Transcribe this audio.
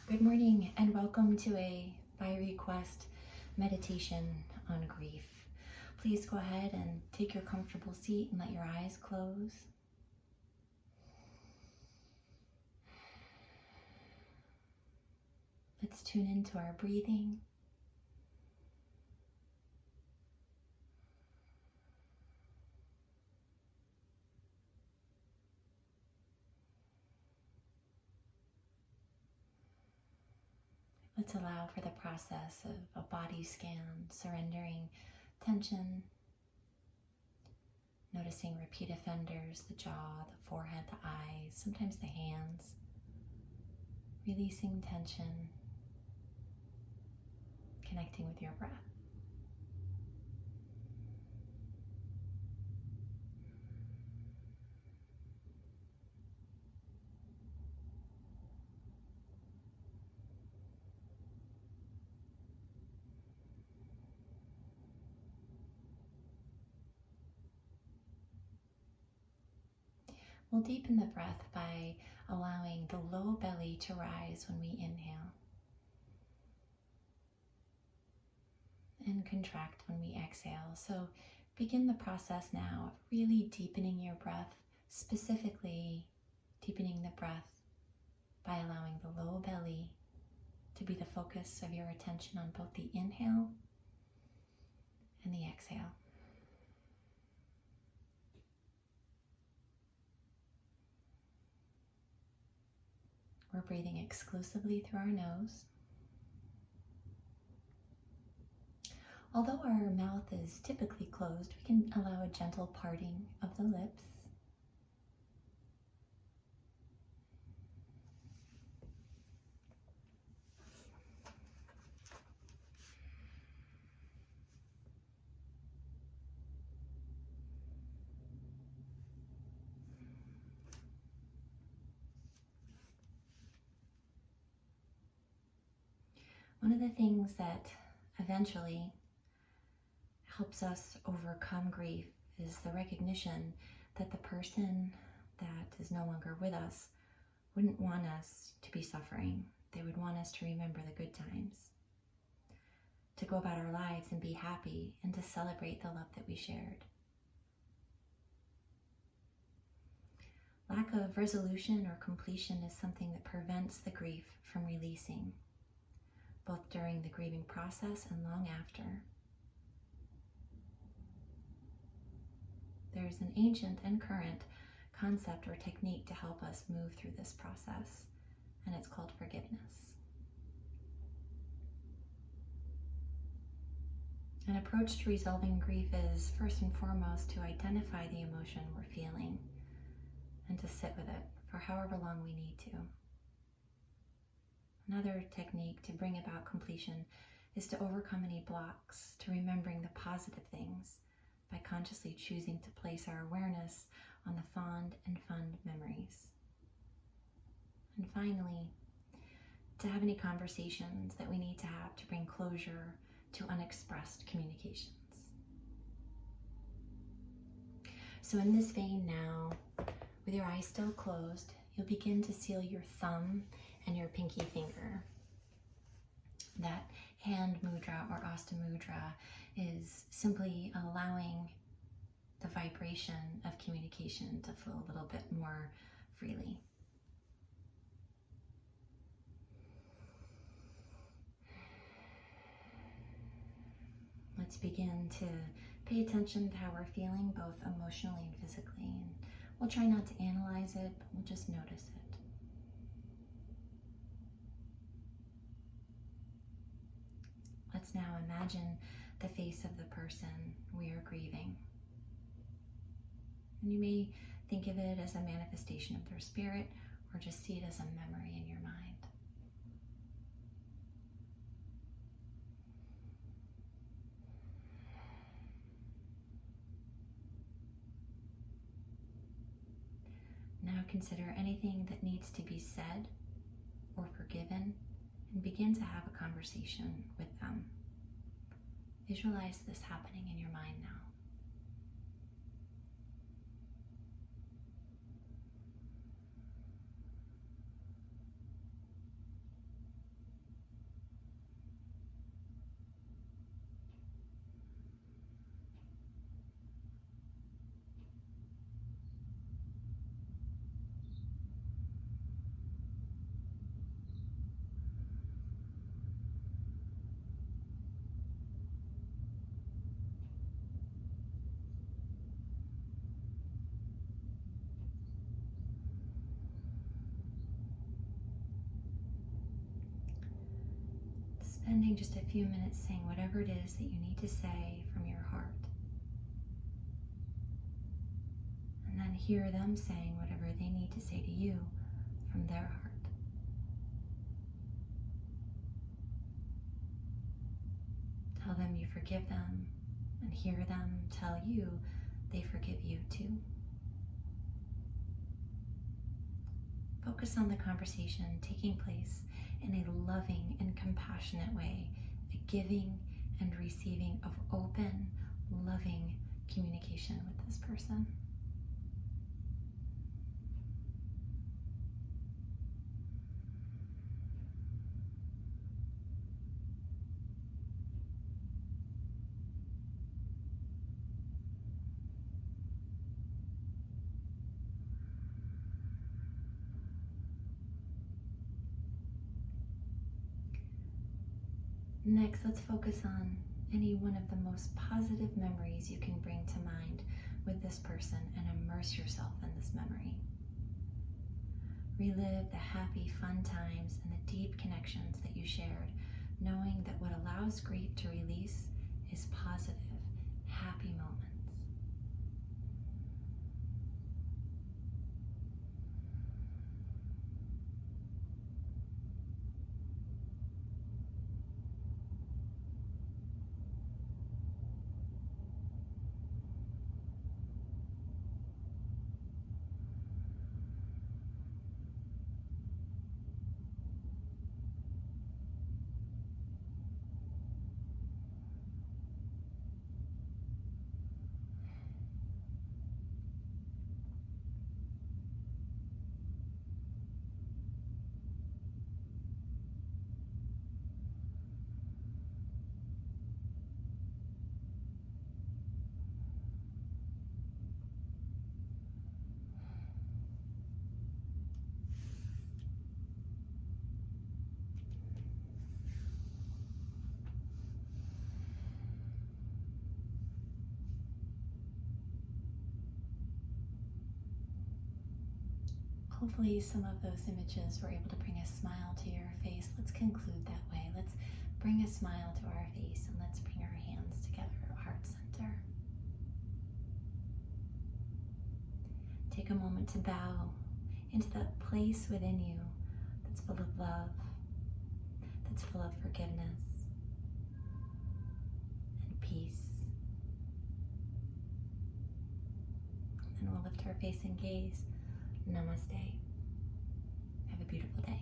Good morning and welcome to a by request meditation on grief. Please go ahead and take your comfortable seat and let your eyes close. Let's tune into our breathing. Let's allow for the process of a body scan, surrendering tension, noticing repeat offenders, the jaw, the forehead, the eyes, sometimes the hands, releasing tension, connecting with your breath. We'll deepen the breath by allowing the low belly to rise when we inhale and contract when we exhale. So begin the process now of really deepening your breath, specifically deepening the breath by allowing the low belly to be the focus of your attention on both the inhale and the exhale. We're breathing exclusively through our nose. Although our mouth is typically closed, we can allow a gentle parting of the lips. One of the things that eventually helps us overcome grief is the recognition that the person that is no longer with us wouldn't want us to be suffering. They would want us to remember the good times, to go about our lives and be happy, and to celebrate the love that we shared. Lack of resolution or completion is something that prevents the grief from releasing, both during the grieving process and long after. There's an ancient and current concept or technique to help us move through this process, and it's called forgiveness. An approach to resolving grief is first and foremost to identify the emotion we're feeling and to sit with it for however long we need to. Another technique to bring about completion is to overcome any blocks to remembering the positive things by consciously choosing to place our awareness on the fond and fun memories. And finally, to have any conversations that we need to have to bring closure to unexpressed communications. So in this vein now, with your eyes still closed, you'll begin to seal your thumb and your pinky finger. That hand mudra or asta mudra is simply allowing the vibration of communication to flow a little bit more freely. Let's begin to pay attention to how we're feeling, both emotionally and physically. And we'll try not to analyze it, but we'll just notice it. Let's now imagine the face of the person we are grieving. And you may think of it as a manifestation of their spirit, or just see it as a memory in your mind. Now consider anything that needs to be said or forgiven and begin to have a conversation with them. Visualize this happening in your mind now. spending just a few minutes saying whatever it is that you need to say from your heart. And then hear them saying whatever they need to say to you from their heart. Tell them you forgive them, and hear them tell you they forgive you too. Focus on the conversation taking place in a loving and compassionate way, a giving and receiving of open, loving communication with this person. Next, let's focus on any one of the most positive memories you can bring to mind with this person and immerse yourself in this memory. Relive the happy, fun times and the deep connections that you shared, knowing that what allows grief to release is positive, happy moments. Hopefully some of those images were able to bring a smile to your face. Let's conclude that way. Let's bring a smile to our face and let's bring our hands together at heart center. Take a moment to bow into that place within you that's full of love, that's full of forgiveness and peace. And we'll lift our face and gaze. Namaste. Have a beautiful day.